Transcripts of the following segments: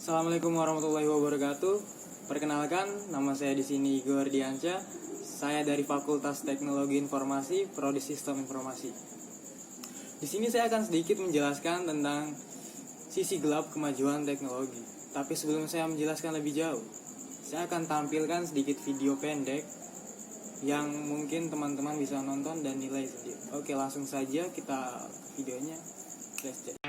Assalamualaikum warahmatullahi wabarakatuh. Perkenalkan, nama saya di sini Igor Dianca. Saya dari Fakultas Teknologi Informasi, Prodi Sistem Informasi. Di sini saya akan sedikit menjelaskan tentang sisi gelap kemajuan teknologi. Tapi sebelum saya menjelaskan lebih jauh, saya akan tampilkan sedikit video pendek yang mungkin teman-teman bisa nonton dan nilai sendiri. Oke, langsung saja kita videonya. Let's check.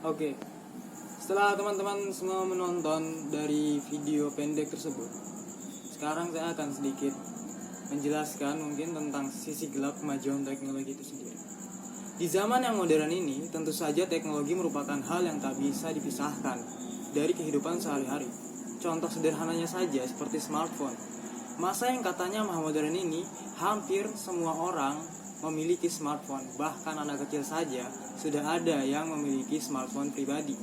Oke, setelah teman-teman semua menonton dari video pendek tersebut, sekarang saya akan sedikit menjelaskan mungkin tentang sisi gelap kemajuan teknologi itu sendiri. Di zaman yang modern ini, tentu saja teknologi merupakan hal yang tak bisa dipisahkan dari kehidupan sehari-hari. Contoh sederhananya saja seperti smartphone. Masa yang katanya maha modern ini, hampir semua orang memiliki smartphone, bahkan anak kecil saja sudah ada yang memiliki smartphone pribadi.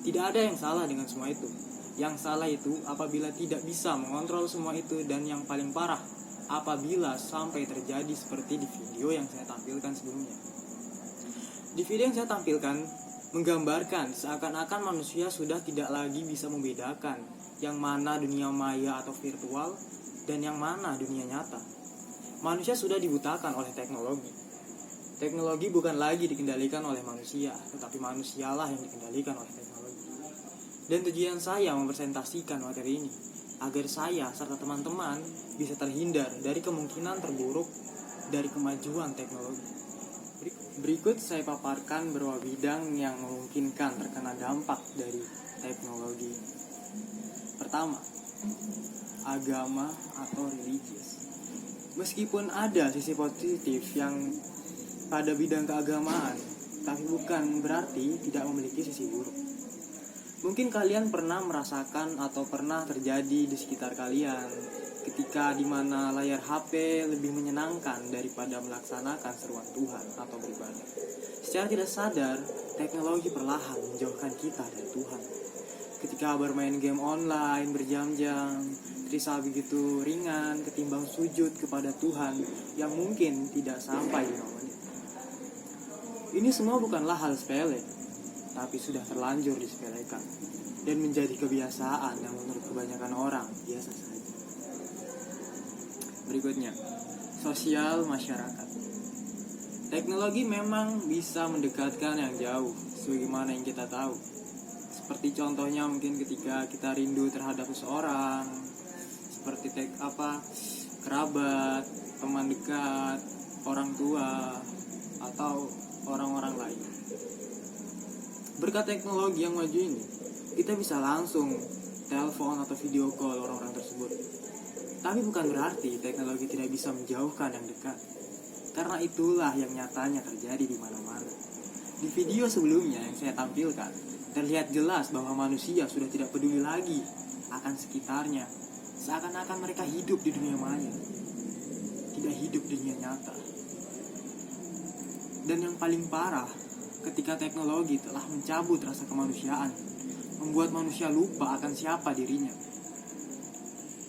Tidak ada yang salah dengan semua itu. Yang salah itu apabila tidak bisa mengontrol semua itu, dan yang paling parah apabila sampai terjadi seperti di video yang saya tampilkan sebelumnya. Di video yang saya tampilkan menggambarkan seakan-akan manusia sudah tidak lagi bisa membedakan yang mana dunia maya atau virtual dan yang mana dunia nyata. Manusia sudah dibutakan oleh teknologi. Teknologi bukan lagi dikendalikan oleh manusia, tetapi manusialah yang dikendalikan oleh teknologi. Dan tujuan saya mempresentasikan materi ini agar saya serta teman-teman bisa terhindar dari kemungkinan terburuk dari kemajuan teknologi. Berikut saya paparkan beberapa bidang yang memungkinkan terkena dampak dari teknologi. Pertama, agama atau religius. Meskipun ada sisi positif yang pada bidang keagamaan, tapi bukan berarti tidak memiliki sisi buruk. Mungkin kalian pernah merasakan atau pernah terjadi di sekitar kalian ketika dimana layar HP lebih menyenangkan daripada melaksanakan seruan Tuhan atau beribadah. Secara tidak sadar, teknologi perlahan menjauhkan kita dari Tuhan. Ketika bermain game online berjam-jam, terasa begitu ringan ketimbang sujud kepada Tuhan yang mungkin tidak sampai 5 menit. Ini semua bukanlah hal sepele, tapi sudah terlanjur disepelekan dan menjadi kebiasaan yang menurut kebanyakan orang biasa saja. Berikutnya, sosial masyarakat. Teknologi memang bisa mendekatkan yang jauh, sebagaimana yang kita tahu. Seperti contohnya mungkin ketika kita rindu terhadap seseorang, seperti kerabat, teman dekat, orang tua, atau orang-orang lain. Berkat teknologi yang maju ini, kita bisa langsung telepon atau video call orang-orang tersebut. Tapi bukan berarti teknologi tidak bisa menjauhkan yang dekat. Karena itulah yang nyatanya terjadi di mana-mana. Di video sebelumnya yang saya tampilkan, terlihat jelas bahwa manusia sudah tidak peduli lagi akan sekitarnya. Seakan-akan mereka hidup di dunia maya, tidak hidup di dunia nyata. Dan yang paling parah, ketika teknologi telah mencabut rasa kemanusiaan, membuat manusia lupa akan siapa dirinya.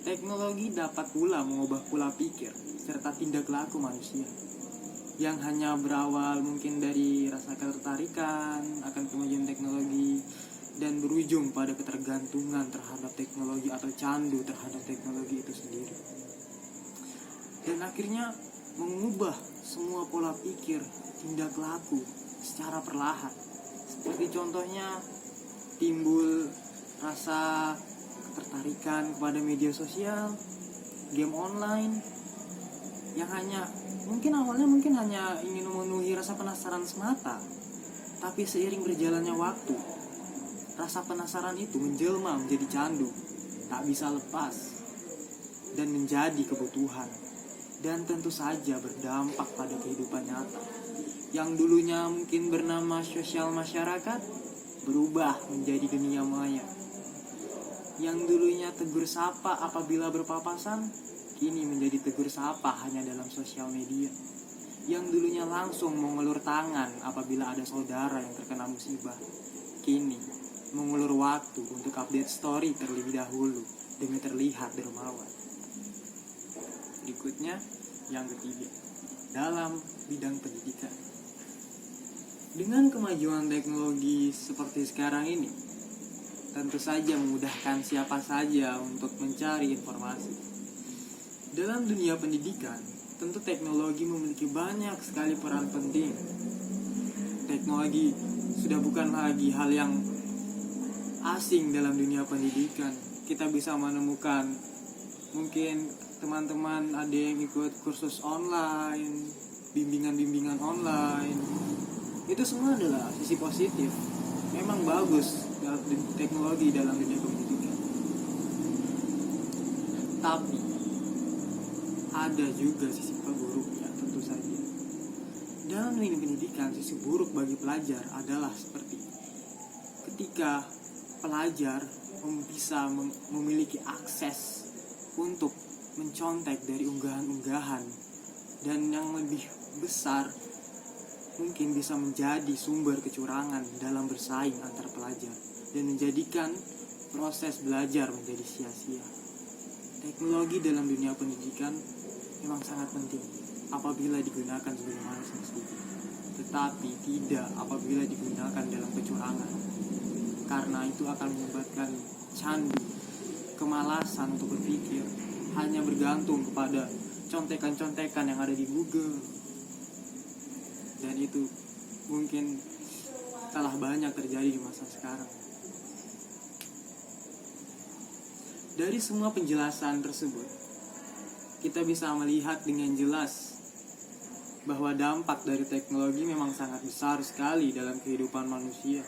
Teknologi dapat pula mengubah pola pikir serta tindak laku manusia yang hanya berawal mungkin dari rasa ketertarikan akan kemajuan teknologi dan berujung pada ketergantungan terhadap teknologi atau candu terhadap teknologi itu sendiri. Dan akhirnya mengubah semua pola pikir, tindak laku secara perlahan. Seperti contohnya timbul rasa ketertarikan kepada media sosial, game online yang awalnya hanya ingin memenuhi rasa penasaran semata. Tapi seiring berjalannya waktu, rasa penasaran itu menjelma menjadi candu, tak bisa lepas dan menjadi kebutuhan. Dan tentu saja berdampak pada kehidupan nyata. Yang dulunya mungkin bernama sosial masyarakat berubah menjadi dunia maya. Yang dulunya tegur sapa apabila berpapasan, kini menjadi tegur sapa hanya dalam sosial media. Yang dulunya langsung mengulur tangan apabila ada saudara yang terkena musibah, kini mengulur waktu untuk update story terlebih dahulu demi terlihat dermawan. Berikutnya, yang ketiga, dalam bidang pendidikan. Dengan kemajuan teknologi seperti sekarang ini, tentu saja memudahkan siapa saja untuk mencari informasi. Dalam dunia pendidikan, tentu teknologi memiliki banyak sekali peran penting. Teknologi sudah bukan lagi hal yang asing dalam dunia pendidikan. Kita bisa menemukan mungkin teman-teman ada yang ikut kursus online, bimbingan-bimbingan online. Itu semua adalah sisi positif. Memang bagus dalam teknologi dalam dunia pendidikan. Tapi ada juga sisi buruknya tentu saja. Dalam dunia pendidikan, sisi buruk bagi pelajar adalah seperti ketika pelajar bisa memiliki akses untuk mencontek dari unggahan-unggahan, dan yang lebih besar mungkin bisa menjadi sumber kecurangan dalam bersaing antar pelajar dan menjadikan proses belajar menjadi sia-sia. Teknologi dalam dunia pendidikan memang sangat penting apabila digunakan sebagaimana semestinya, tetapi tidak apabila digunakan dalam kecurangan, karena itu akan menyebabkan candu, kemalasan untuk berpikir, hanya bergantung kepada contekan-contekan yang ada di Google. Dan itu mungkin telah banyak terjadi di masa sekarang. Dari semua penjelasan tersebut, kita bisa melihat dengan jelas bahwa dampak dari teknologi memang sangat besar sekali dalam kehidupan manusia.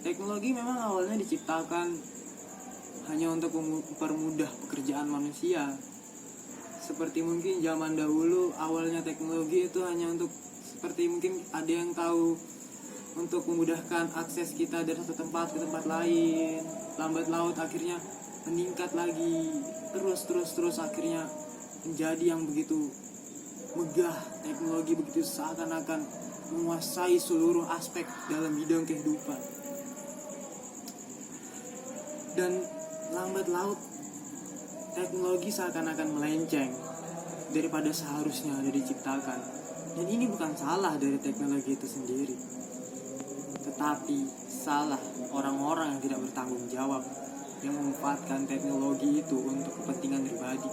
Teknologi memang awalnya diciptakan hanya untuk mempermudah pekerjaan manusia, seperti mungkin zaman dahulu awalnya teknologi itu hanya untuk seperti mungkin ada yang tahu untuk memudahkan akses kita dari satu tempat ke tempat lain. Lambat laun akhirnya meningkat lagi, terus akhirnya menjadi yang begitu megah. Teknologi begitu seakan-akan menguasai seluruh aspek dalam bidang kehidupan. Dan lambat laun teknologi seakan-akan melenceng daripada seharusnya ada diciptakan. Dan ini bukan salah dari teknologi itu sendiri, tetapi salah orang-orang yang tidak bertanggung jawab, yang memanfaatkan teknologi itu untuk kepentingan pribadi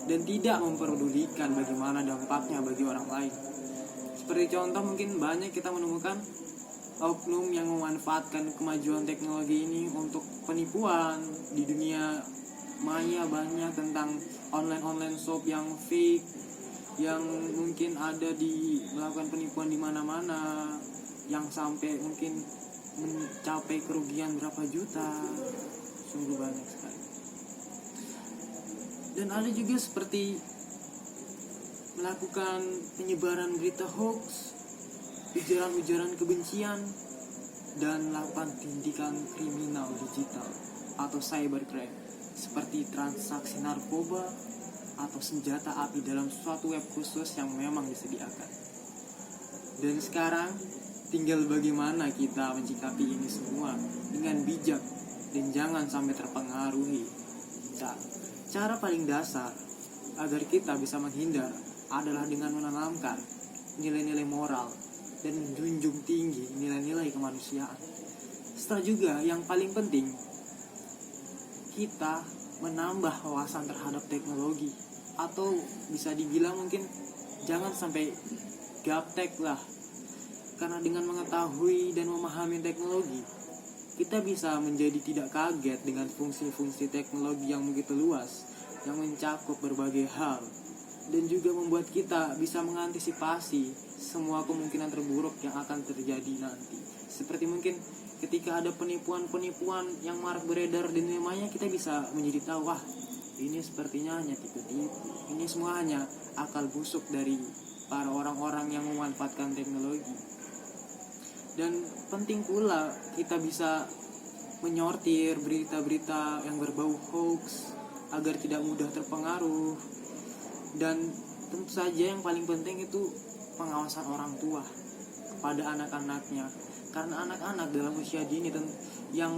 dan tidak memperdulikan bagaimana dampaknya bagi orang lain. Seperti contoh, mungkin banyak kita menemukan oknum yang memanfaatkan kemajuan teknologi ini untuk penipuan. Di dunia maya banyak tentang online shop yang fake, yang mungkin ada di melakukan penipuan di mana-mana, yang sampai mungkin mencapai kerugian berapa juta. Sungguh banyak sekali. Dan ada juga seperti melakukan penyebaran berita hoax, ujaran-ujaran kebencian, dan melakukan tindakan kriminal digital atau cybercrime seperti transaksi narkoba atau senjata api dalam suatu web khusus yang memang disediakan. Dan sekarang tinggal bagaimana kita mencikapi ini semua dengan bijak dan jangan sampai terpengaruhi. Cara paling dasar agar kita bisa menghindar adalah dengan menanamkan nilai-nilai moral dan menjunjung tinggi nilai-nilai kemanusiaan. Setelah juga yang paling penting, kita menambah wawasan terhadap teknologi, atau bisa dibilang mungkin jangan sampai gaptek lah. Karena dengan mengetahui dan memahami teknologi, kita bisa menjadi tidak kaget dengan fungsi-fungsi teknologi yang begitu luas, yang mencakup berbagai hal, dan juga membuat kita bisa mengantisipasi semua kemungkinan terburuk yang akan terjadi nanti. Seperti mungkin ketika ada penipuan-penipuan yang marak beredar di dunia maya, kita bisa menjadi tahu, wah ini sepertinya hanya tipu-tipu, ini semua hanya akal busuk dari para orang-orang yang memanfaatkan teknologi. Dan penting pula kita bisa menyortir berita-berita yang berbau hoax agar tidak mudah terpengaruh. Dan tentu saja yang paling penting itu pengawasan orang tua kepada anak-anaknya. Karena anak-anak dalam usia dini yang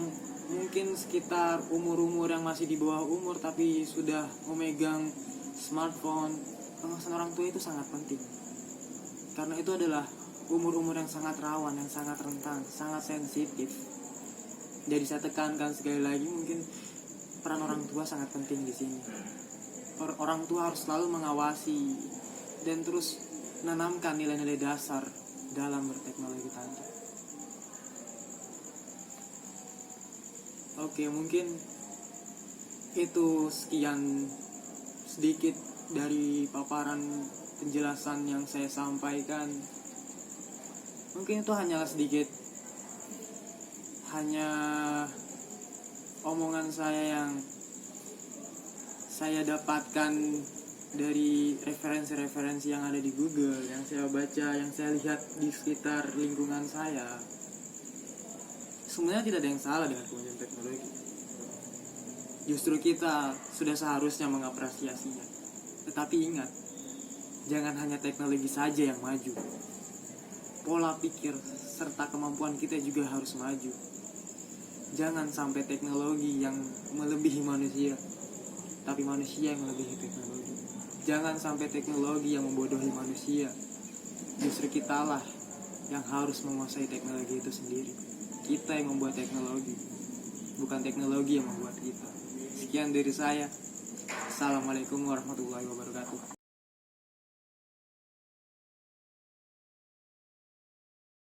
mungkin sekitar umur-umur yang masih di bawah umur tapi sudah memegang smartphone, pengawasan orang tua itu sangat penting. Karena itu adalah umur-umur yang sangat rawan, yang sangat rentan, sangat sensitif. Jadi saya tekankan sekali lagi, mungkin peran orang tua sangat penting di sini. Orang tua harus selalu mengawasi dan terus menanamkan nilai-nilai dasar dalam berteknologi tadi. Oke, mungkin itu sekian sedikit dari paparan penjelasan yang saya sampaikan. Mungkin itu hanyalah sedikit, hanya omongan saya yang saya dapatkan dari referensi-referensi yang ada di Google, yang saya baca, yang saya lihat di sekitar lingkungan saya. Sebenarnya tidak ada yang salah dengan kemajuan teknologi. Justru kita sudah seharusnya mengapresiasinya. Tetapi ingat, jangan hanya teknologi saja yang maju. Pola pikir serta kemampuan kita juga harus maju. Jangan sampai teknologi yang melebihi manusia, tapi manusia yang melebihi teknologi. Jangan sampai teknologi yang membodohi manusia. Justru kitalah yang harus menguasai teknologi itu sendiri. Kita yang membuat teknologi, bukan teknologi yang membuat kita. Sekian dari saya. Assalamualaikum warahmatullahi wabarakatuh.